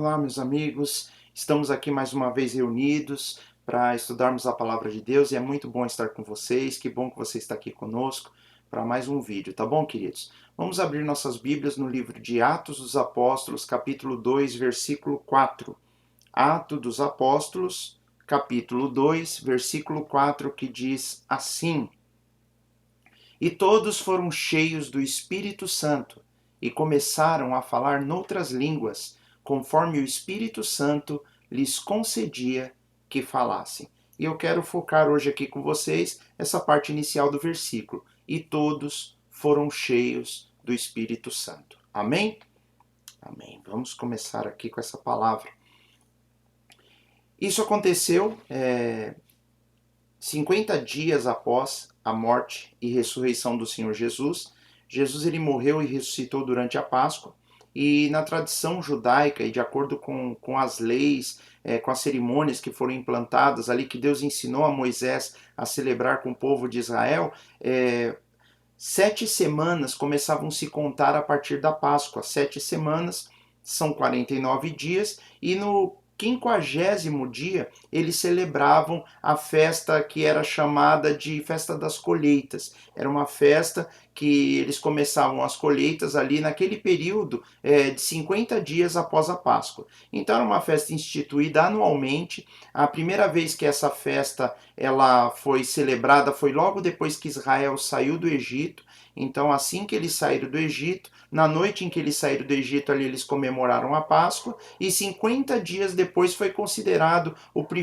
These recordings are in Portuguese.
Olá, meus amigos. Estamos aqui mais uma vez reunidos para estudarmos a palavra de Deus e é muito bom estar com vocês. Que bom que você está aqui conosco para mais um vídeo, tá bom, queridos? Vamos abrir nossas Bíblias no livro de Atos dos Apóstolos, capítulo 2, versículo 4. Atos dos Apóstolos, capítulo 2, versículo 4, que diz assim: E todos foram cheios do Espírito Santo e começaram a falar noutras línguas, conforme o Espírito Santo lhes concedia que falassem. E eu quero focar hoje aqui com vocês essa parte inicial do versículo. E todos foram cheios do Espírito Santo. Amém? Amém. Vamos começar aqui com essa palavra. Isso aconteceu 50 dias após a morte e ressurreição do Senhor Jesus. Jesus ele morreu e ressuscitou durante a Páscoa, e na tradição judaica e de acordo com as leis, com as cerimônias que foram implantadas ali, que Deus ensinou a Moisés a celebrar com o povo de Israel, 7 semanas começavam a se contar a partir da Páscoa. 7 semanas são 49 dias, e no 50º dia eles celebravam a festa que era chamada de Festa das Colheitas. Era uma festa que eles começavam as colheitas ali naquele período de 50 dias após a Páscoa. Então era uma festa instituída anualmente. A primeira vez que essa festa ela foi celebrada foi logo depois que Israel saiu do Egito. Então, assim que eles saíram do Egito, na noite em que eles saíram do Egito, ali eles comemoraram a Páscoa, e 50 dias depois foi considerado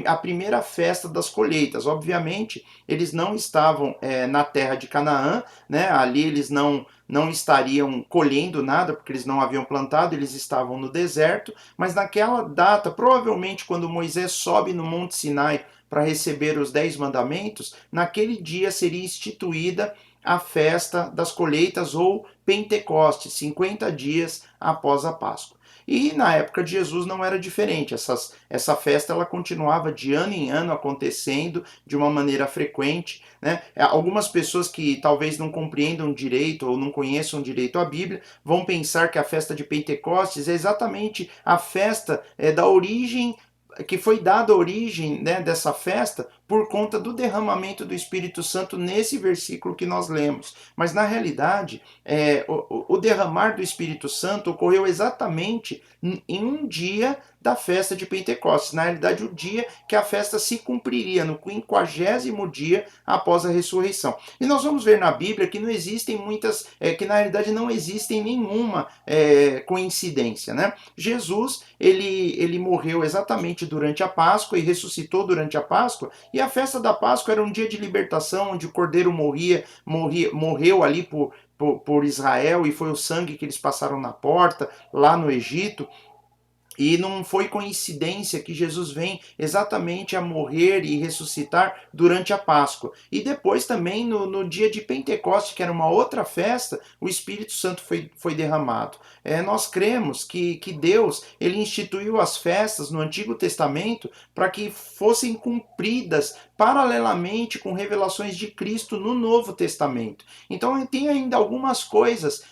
a primeira festa das colheitas. Obviamente, eles não estavam na terra de Canaã, né? Ali eles não estariam colhendo nada, porque eles não haviam plantado, eles estavam no deserto, mas naquela data, provavelmente quando Moisés sobe no Monte Sinai para receber os 10 mandamentos, naquele dia seria instituída a festa das colheitas, ou Pentecostes, 50 dias após a Páscoa. E na época de Jesus não era diferente. Essa festa ela continuava de ano em ano acontecendo de uma maneira frequente, né? Algumas pessoas que talvez não compreendam direito ou não conheçam direito a Bíblia vão pensar que a festa de Pentecostes é exatamente a festa da origem, que foi dada a origem, né, dessa festa por conta do derramamento do Espírito Santo nesse versículo que nós lemos. Mas na realidade, o derramar do Espírito Santo ocorreu exatamente em um dia da festa de Pentecostes. Na realidade, o dia que a festa se cumpriria, no 50º dia após a ressurreição. E nós vamos ver na Bíblia que não existem muitas, que na realidade não existem nenhuma coincidência, né? Jesus, ele morreu exatamente durante a Páscoa e ressuscitou durante a Páscoa, e a festa da Páscoa era um dia de libertação, onde o cordeiro morreu ali por Israel, e foi o sangue que eles passaram na porta, lá no Egito. E não foi coincidência que Jesus vem exatamente a morrer e ressuscitar durante a Páscoa. E depois também no dia de Pentecostes, que era uma outra festa, o Espírito Santo foi derramado. Nós cremos que Deus ele instituiu as festas no Antigo Testamento para que fossem cumpridas paralelamente com revelações de Cristo no Novo Testamento. Então tem ainda algumas coisas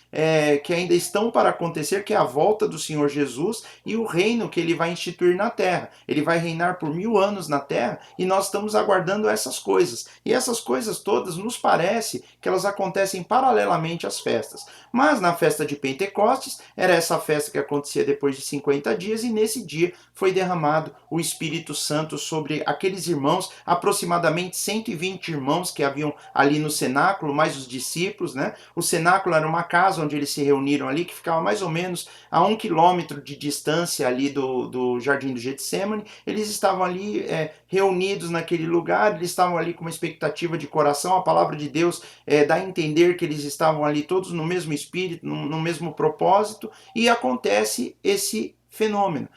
que ainda estão para acontecer, que é a volta do Senhor Jesus e o reino que ele vai instituir na terra. Ele vai reinar por 1000 anos na terra, e nós estamos aguardando essas coisas. E essas coisas todas nos parece que elas acontecem paralelamente às festas. Mas na festa de Pentecostes, era essa festa que acontecia depois de 50 dias, e nesse dia foi derramado o Espírito Santo sobre aqueles irmãos, aproximadamente 120 irmãos que haviam ali no cenáculo, mais os discípulos, né? O cenáculo era uma casa onde eles se reuniram ali, que ficava mais ou menos a 1 quilômetro de distância ali do Jardim do Getsemane. Eles estavam ali reunidos naquele lugar, eles estavam ali com uma expectativa de coração. A palavra de Deus dá a entender que eles estavam ali todos no mesmo espírito, no mesmo propósito, e acontece esse fenômeno.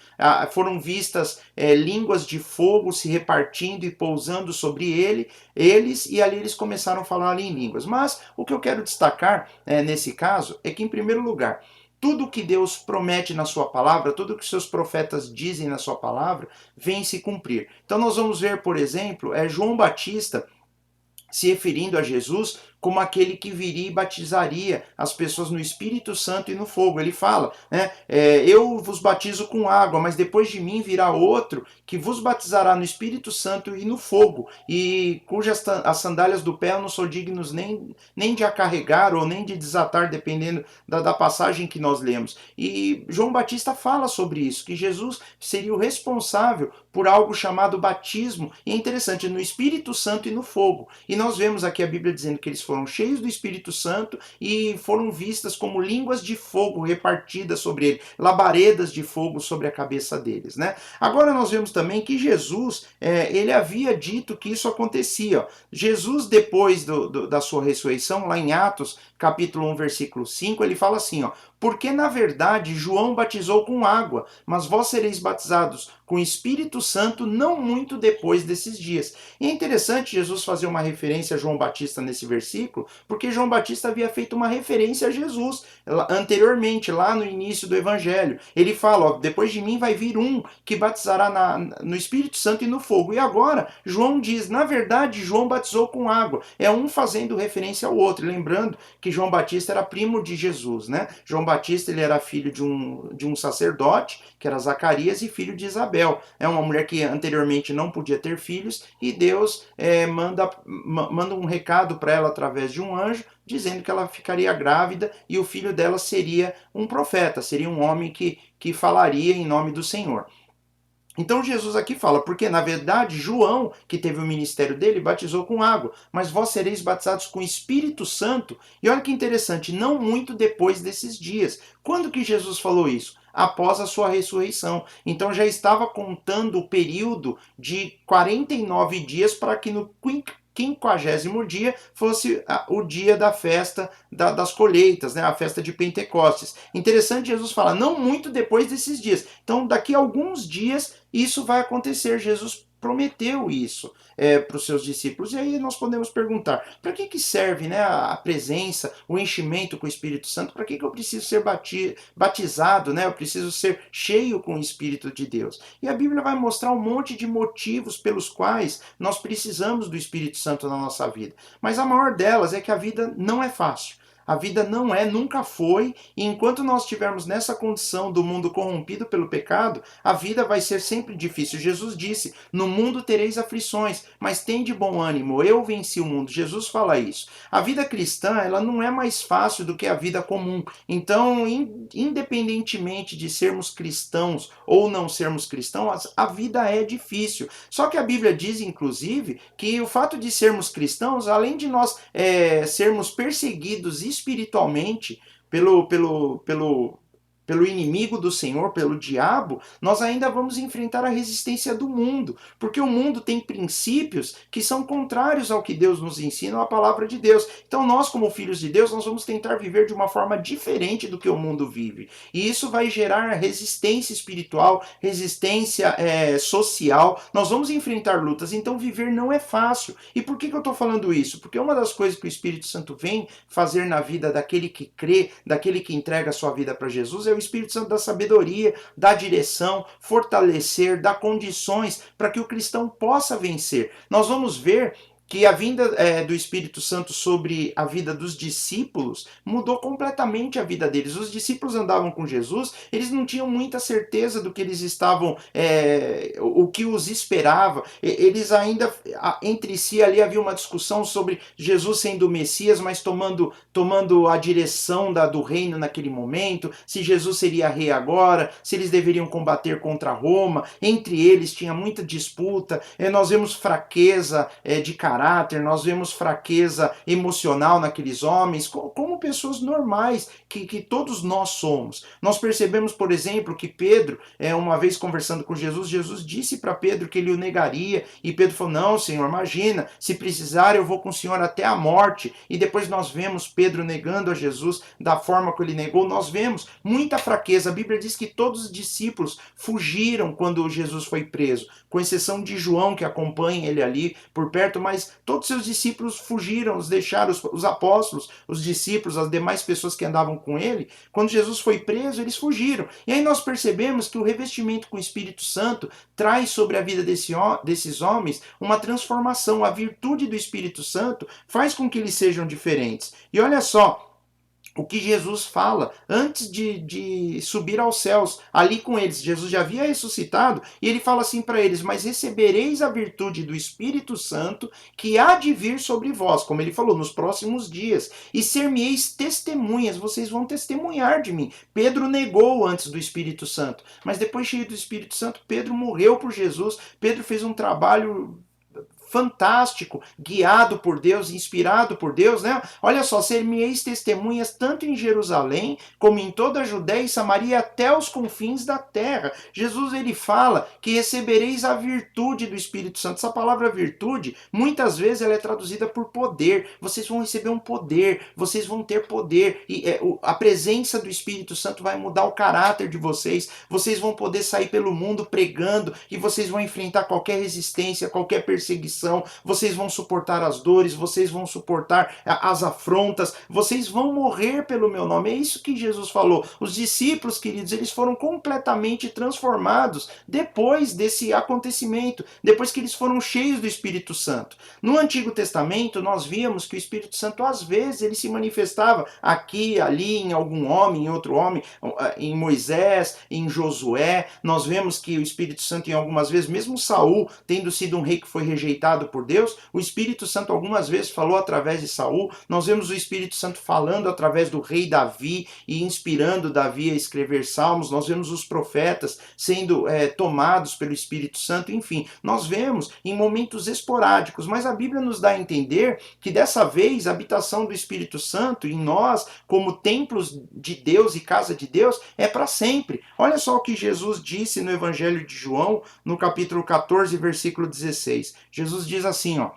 Foram vistas línguas de fogo se repartindo e pousando sobre eles, e ali eles começaram a falar ali em línguas. Mas o que eu quero destacar nesse caso é que, em primeiro lugar, tudo que Deus promete na sua palavra, tudo que seus profetas dizem na sua palavra, vem se cumprir. Então nós vamos ver, por exemplo, João Batista se referindo a Jesus como aquele que viria e batizaria as pessoas no Espírito Santo e no fogo. Ele fala, né, eu vos batizo com água, mas depois de mim virá outro que vos batizará no Espírito Santo e no fogo, e cujas as sandálias do pé eu não sou dignos nem de a carregar ou nem de desatar, dependendo da passagem que nós lemos. E João Batista fala sobre isso, que Jesus seria o responsável por algo chamado batismo, e é interessante, no Espírito Santo e no fogo. E nós vemos aqui a Bíblia dizendo que eles foram cheios do Espírito Santo e foram vistas como línguas de fogo repartidas sobre ele, labaredas de fogo sobre a cabeça deles, né? Agora nós vemos também que Jesus, ele havia dito que isso acontecia. Jesus, depois da sua ressurreição, lá em Atos, capítulo 1, versículo 5, ele fala assim, ó, porque na verdade João batizou com água, mas vós sereis batizados com Espírito Santo não muito depois desses dias. E é interessante Jesus fazer uma referência a João Batista nesse versículo, porque João Batista havia feito uma referência a Jesus anteriormente, lá no início do Evangelho. Ele fala, ó, depois de mim vai vir um que batizará no Espírito Santo e no fogo. E agora João diz, na verdade João batizou com água. É um fazendo referência ao outro, lembrando que João Batista era primo de Jesus, né? João Batista, ele era filho de um sacerdote, que era Zacarias, e filho de Isabel. É uma mulher que anteriormente não podia ter filhos, e Deus manda um recado para ela através de um anjo, dizendo que ela ficaria grávida e o filho dela seria um profeta, seria um homem que falaria em nome do Senhor. Então Jesus aqui fala, porque na verdade João, que teve o ministério dele, batizou com água, mas vós sereis batizados com Espírito Santo. E olha que interessante, não muito depois desses dias. Quando que Jesus falou isso? Após a sua ressurreição. Então já estava contando o período de 49 dias para que no 50º dia fosse o dia da festa das colheitas, né? A festa de Pentecostes. Interessante Jesus falar, não muito depois desses dias. Então daqui a alguns dias isso vai acontecer. Jesus prometeu isso para os seus discípulos. E aí nós podemos perguntar, para que serve, né, a presença, o enchimento com o Espírito Santo? Para que eu preciso ser batizado, né? Eu preciso ser cheio com o Espírito de Deus. E a Bíblia vai mostrar um monte de motivos pelos quais nós precisamos do Espírito Santo na nossa vida. Mas a maior delas é que a vida não é fácil. A vida não é, nunca foi, e enquanto nós estivermos nessa condição do mundo corrompido pelo pecado, a vida vai ser sempre difícil. Jesus disse, no mundo tereis aflições, mas tende bom ânimo, eu venci o mundo. Jesus fala isso. A vida cristã, ela não é mais fácil do que a vida comum. Então, independentemente de sermos cristãos ou não sermos cristãos, a vida é difícil. Só que a Bíblia diz, inclusive, que o fato de sermos cristãos, além de nós sermos perseguidos espiritualmente pelo inimigo do Senhor, pelo diabo, nós ainda vamos enfrentar a resistência do mundo, porque o mundo tem princípios que são contrários ao que Deus nos ensina, a palavra de Deus. Então nós, como filhos de Deus, nós vamos tentar viver de uma forma diferente do que o mundo vive. E isso vai gerar resistência espiritual, resistência social. Nós vamos enfrentar lutas, então viver não é fácil. E por que eu estou falando isso? Porque uma das coisas que o Espírito Santo vem fazer na vida daquele que crê, daquele que entrega a sua vida para Jesus, é o Espírito Santo da sabedoria, da direção, fortalecer, dar condições para que o cristão possa vencer. Nós vamos ver que a vinda do Espírito Santo sobre a vida dos discípulos mudou completamente a vida deles. Os discípulos andavam com Jesus, eles não tinham muita certeza do que eles estavam, o que os esperava. Eles ainda, entre si, ali havia uma discussão sobre Jesus sendo o Messias, mas tomando a direção do reino naquele momento, se Jesus seria rei agora, se eles deveriam combater contra Roma. Entre eles tinha muita disputa, nós vemos fraqueza de caráter, nós vemos fraqueza emocional naqueles homens, como pessoas normais que todos nós somos. Nós percebemos, por exemplo, que Pedro, uma vez conversando com Jesus, Jesus disse para Pedro que ele o negaria, e Pedro falou, não, Senhor, imagina, se precisar eu vou com o Senhor até a morte. E depois nós vemos Pedro negando a Jesus da forma que ele negou. Nós vemos muita fraqueza. A Bíblia diz que todos os discípulos fugiram quando Jesus foi preso, com exceção de João, que acompanha ele ali por perto, mas mas todos seus discípulos fugiram, os deixaram, os apóstolos, os discípulos, as demais pessoas que andavam com ele. Quando Jesus foi preso, eles fugiram. E aí nós percebemos que o revestimento com o Espírito Santo traz sobre a vida desses homens uma transformação. A virtude do Espírito Santo faz com que eles sejam diferentes. E olha só, o que Jesus fala antes de subir aos céus, ali com eles. Jesus já havia ressuscitado e ele fala assim para eles: mas recebereis a virtude do Espírito Santo que há de vir sobre vós, como ele falou, nos próximos dias, e ser-me-eis testemunhas, vocês vão testemunhar de mim. Pedro negou antes do Espírito Santo, mas depois, cheio do Espírito Santo, Pedro morreu por Jesus. Pedro fez um trabalho fantástico, guiado por Deus, inspirado por Deus, né? Olha só, ser-me-eis testemunhas tanto em Jerusalém, como em toda a Judéia e Samaria, até os confins da terra. Jesus, ele fala que recebereis a virtude do Espírito Santo. Essa palavra virtude, muitas vezes ela é traduzida por poder. Vocês vão receber um poder, vocês vão ter poder, e a presença do Espírito Santo vai mudar o caráter de vocês. Vocês vão poder sair pelo mundo pregando, e vocês vão enfrentar qualquer resistência, qualquer perseguição, vocês vão suportar as dores, vocês vão suportar as afrontas, vocês vão morrer pelo meu nome. É isso que Jesus falou. Os discípulos, queridos, eles foram completamente transformados depois desse acontecimento, depois que eles foram cheios do Espírito Santo. No Antigo Testamento, nós víamos que o Espírito Santo, às vezes, ele se manifestava aqui, ali, em algum homem, em outro homem, em Moisés, em Josué. Nós vemos que o Espírito Santo, em algumas vezes, mesmo Saul, tendo sido um rei que foi rejeitado por Deus, o Espírito Santo algumas vezes falou através de Saul. Nós vemos o Espírito Santo falando através do rei Davi e inspirando Davi a escrever salmos. Nós vemos os profetas sendo tomados pelo Espírito Santo. Enfim, nós vemos em momentos esporádicos, mas a Bíblia nos dá a entender que dessa vez a habitação do Espírito Santo em nós, como templos de Deus e casa de Deus, é para sempre. Olha só o que Jesus disse no Evangelho de João, no capítulo 14, versículo 16. Jesus diz assim, ó: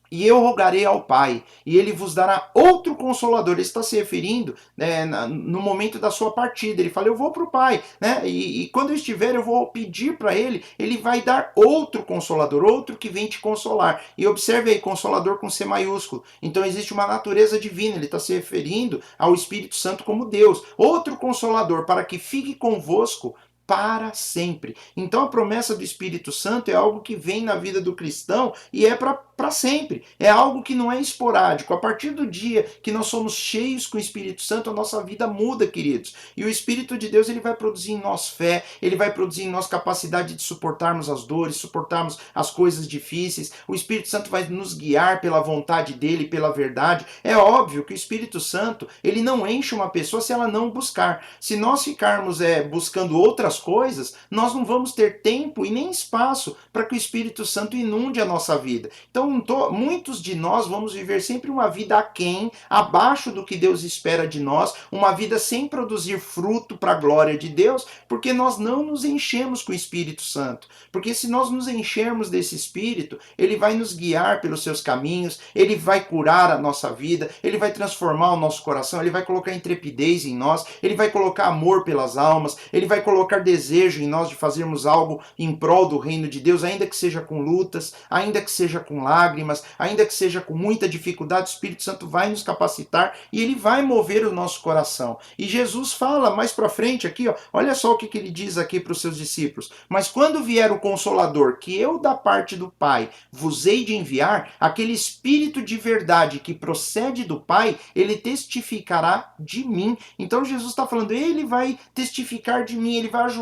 e eu rogarei ao Pai, e ele vos dará outro Consolador. Ele está se referindo, né, no momento da sua partida. Ele fala: eu vou para o Pai, né, e quando eu estiver, eu vou pedir para ele vai dar outro Consolador, outro que vem te consolar. E observe aí, Consolador com C maiúsculo. Então existe uma natureza divina. Ele está se referindo ao Espírito Santo como Deus. Outro Consolador, para que fique convosco para sempre. Então a promessa do Espírito Santo é algo que vem na vida do cristão e é para sempre. É algo que não é esporádico. A partir do dia que nós somos cheios com o Espírito Santo, a nossa vida muda, queridos. E o Espírito de Deus, ele vai produzir em nós fé, ele vai produzir em nós capacidade de suportarmos as dores, suportarmos as coisas difíceis. O Espírito Santo vai nos guiar pela vontade dele, pela verdade. É óbvio que o Espírito Santo, ele não enche uma pessoa se ela não buscar. Se nós ficarmos buscando outras coisas, nós não vamos ter tempo e nem espaço para que o Espírito Santo inunde a nossa vida. Então, muitos de nós vamos viver sempre uma vida aquém, abaixo do que Deus espera de nós, uma vida sem produzir fruto para a glória de Deus, porque nós não nos enchemos com o Espírito Santo. Porque se nós nos enchermos desse Espírito, ele vai nos guiar pelos seus caminhos, ele vai curar a nossa vida, ele vai transformar o nosso coração, ele vai colocar intrepidez em nós, ele vai colocar amor pelas almas, ele vai colocar desejo em nós de fazermos algo em prol do reino de Deus, ainda que seja com lutas, ainda que seja com lágrimas, ainda que seja com muita dificuldade. O Espírito Santo vai nos capacitar e ele vai mover o nosso coração. E Jesus fala mais para frente aqui, ó, olha só o que ele diz aqui para os seus discípulos: mas quando vier o Consolador, que eu da parte do Pai vos hei de enviar, aquele Espírito de verdade que procede do Pai, ele testificará de mim. Então Jesus está falando, ele vai testificar de mim, ele vai ajudar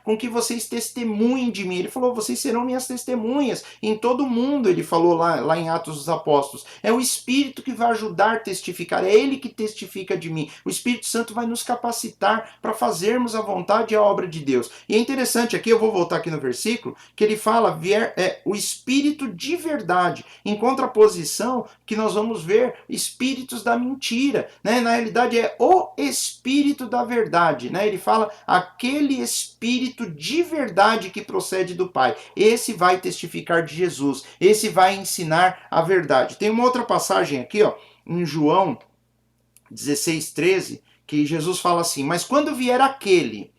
com que vocês testemunhem de mim. Ele falou, vocês serão minhas testemunhas em todo o mundo. Ele falou lá em Atos dos Apóstolos. É o Espírito que vai ajudar a testificar, é ele que testifica de mim. O Espírito Santo vai nos capacitar para fazermos a vontade e a obra de Deus. E é interessante aqui, eu vou voltar aqui no versículo, que ele fala, o Espírito de verdade, em contraposição que nós vamos ver espíritos da mentira, né? Na realidade é o Espírito da verdade, né? Ele fala, aquele Espírito de verdade que procede do Pai. Esse vai testificar de Jesus, esse vai ensinar a verdade. Tem uma outra passagem aqui, ó, em João 16:13, que Jesus fala assim, mas quando vier aquele,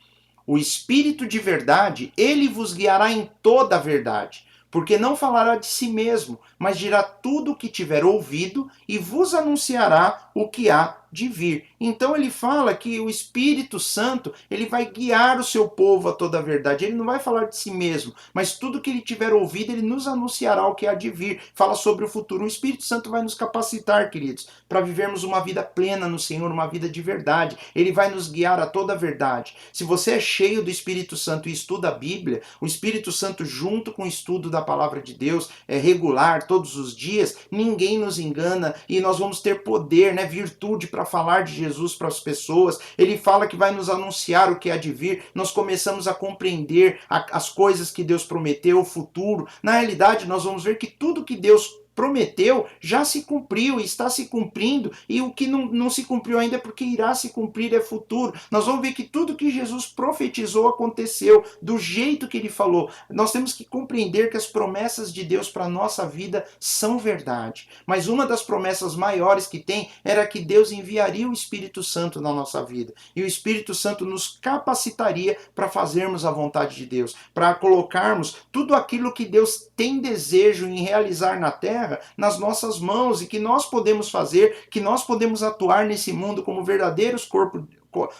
o Espírito de verdade, ele vos guiará em toda a verdade, porque não falará de si mesmo, mas dirá tudo o que tiver ouvido e vos anunciará o que há de vir. Então ele fala que o Espírito Santo, ele vai guiar o seu povo a toda a verdade. Ele não vai falar de si mesmo, mas tudo que ele tiver ouvido, ele nos anunciará o que há de vir. Fala sobre o futuro. O Espírito Santo vai nos capacitar, queridos, para vivermos uma vida plena no Senhor, uma vida de verdade. Ele vai nos guiar a toda a verdade. Se você é cheio do Espírito Santo e estuda a Bíblia, o Espírito Santo junto com o estudo da palavra de Deus é regular todos os dias, ninguém nos engana e nós vamos ter poder, né, virtude para falar de Jesus para as pessoas. Ele fala que vai nos anunciar o que há de vir. Nós começamos a compreender as coisas que Deus prometeu, o futuro. Na realidade, nós vamos ver que tudo que Deus prometeu já se cumpriu e está se cumprindo, e o que não se cumpriu ainda é porque irá se cumprir, é futuro. Nós vamos ver que tudo que Jesus profetizou aconteceu do jeito que ele falou. Nós temos que compreender que as promessas de Deus para a nossa vida são verdade, mas uma das promessas maiores que tem era que Deus enviaria o Espírito Santo na nossa vida, e o Espírito Santo nos capacitaria para fazermos a vontade de Deus, para colocarmos tudo aquilo que Deus tem desejo em realizar na terra nas nossas mãos, e que nós podemos fazer, que nós podemos atuar nesse mundo como verdadeiros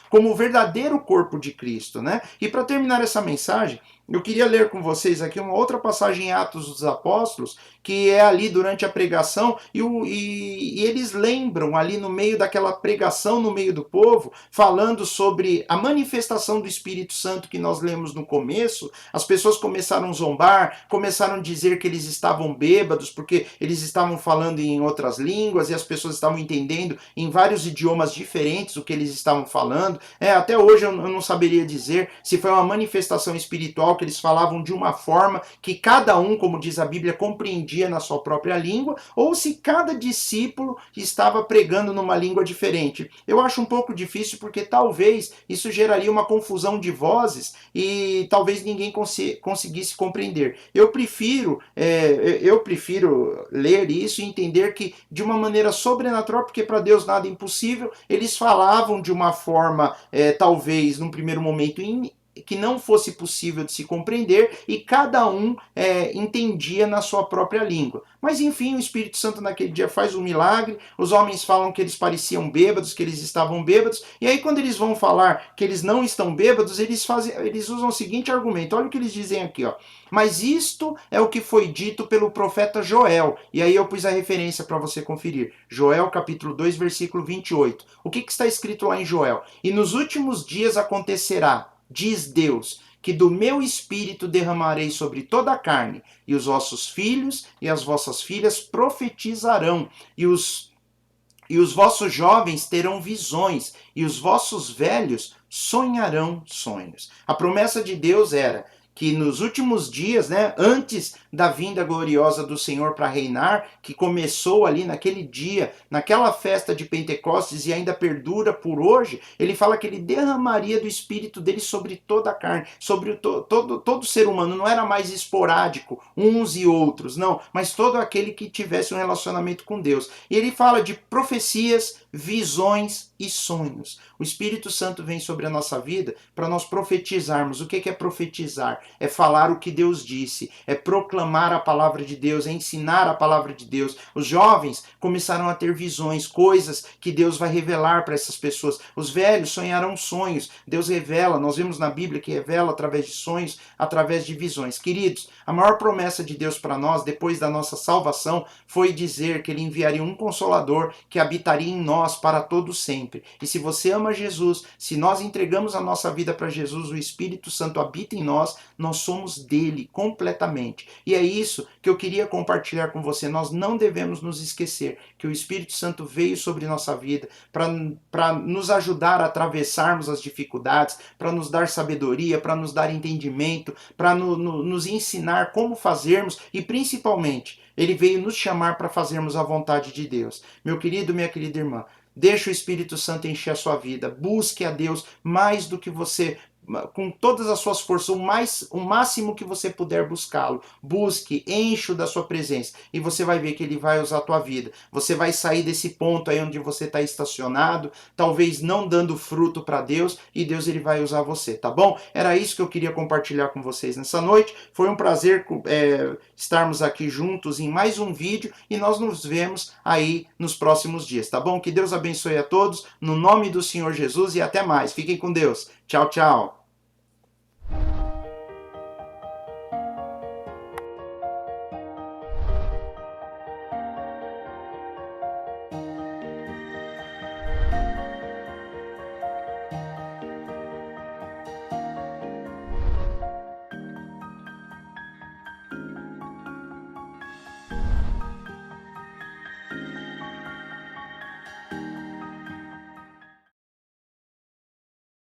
como o verdadeiro corpo de Cristo, né? E para terminar essa mensagem, eu queria ler com vocês aqui uma outra passagem em Atos dos Apóstolos, que é ali durante a pregação, e eles lembram ali no meio daquela pregação, no meio do povo, falando sobre a manifestação do Espírito Santo que nós lemos no começo. As pessoas começaram a zombar, começaram a dizer que eles estavam bêbados, porque eles estavam falando em outras línguas, e as pessoas estavam entendendo em vários idiomas diferentes o que eles estavam falando. Até hoje eu não saberia dizer se foi uma manifestação espiritual, que eles falavam de uma forma que cada um, como diz a Bíblia, compreendia na sua própria língua, ou se cada discípulo estava pregando numa língua diferente. Eu acho um pouco difícil, porque talvez isso geraria uma confusão de vozes e talvez ninguém conseguisse compreender. Eu prefiro ler isso e entender que de uma maneira sobrenatural, porque para Deus nada é impossível, eles falavam de uma forma, talvez num primeiro momento que não fosse possível de se compreender, e cada um entendia na sua própria língua. Mas enfim, o Espírito Santo naquele dia faz um milagre. Os homens falam que eles pareciam bêbados, que eles estavam bêbados, e aí quando eles vão falar que eles não estão bêbados, eles usam o seguinte argumento. Olha o que eles dizem aqui, ó. Mas isto é o que foi dito pelo profeta Joel. E aí eu pus a referência para você conferir. Joel capítulo 2, versículo 28. O que está escrito lá em Joel? E nos últimos dias acontecerá, diz Deus, que do meu espírito derramarei sobre toda a carne, e os vossos filhos e as vossas filhas profetizarão, e os vossos jovens terão visões, e os vossos velhos sonharão sonhos. A promessa de Deus era que nos últimos dias, né, antes da vinda gloriosa do Senhor para reinar, que começou ali naquele dia, naquela festa de Pentecostes e ainda perdura por hoje, ele fala que ele derramaria do Espírito dele sobre toda a carne, sobre todo ser humano. Não era mais esporádico, uns e outros, não, mas todo aquele que tivesse um relacionamento com Deus. E ele fala de profecias, visões e sonhos. O Espírito Santo vem sobre a nossa vida para nós profetizarmos. O que é profetizar? É falar o que Deus disse, é proclamar a palavra de Deus, é ensinar a palavra de Deus. Os jovens começaram a ter visões, coisas que Deus vai revelar para essas pessoas. Os velhos sonharão sonhos. Deus revela, nós vemos na Bíblia que revela através de sonhos, através de visões. Queridos, a maior promessa de Deus para nós, depois da nossa salvação, foi dizer que ele enviaria um Consolador que habitaria em nós para todo sempre. E se você ama Jesus, se nós entregamos a nossa vida para Jesus, o Espírito Santo habita em nós, nós somos dele completamente. E é isso que eu queria compartilhar com você. Nós não devemos nos esquecer que o Espírito Santo veio sobre nossa vida para nos ajudar a atravessarmos as dificuldades, para nos dar sabedoria, para nos dar entendimento, para nos ensinar como fazermos, e principalmente, ele veio nos chamar para fazermos a vontade de Deus. Meu querido, minha querida irmã, deixe o Espírito Santo encher a sua vida. Busque a Deus mais do que você com todas as suas forças, o máximo que você puder buscá-lo. Busque, enche-o da sua presença e você vai ver que ele vai usar a tua vida. Você vai sair desse ponto aí onde você está estacionado, talvez não dando fruto para Deus, e Deus ele vai usar você, tá bom? Era isso que eu queria compartilhar com vocês nessa noite. Foi um prazer estarmos aqui juntos em mais um vídeo e nós nos vemos aí nos próximos dias, tá bom? Que Deus abençoe a todos, no nome do Senhor Jesus, e até mais. Fiquem com Deus. Tchau, tchau.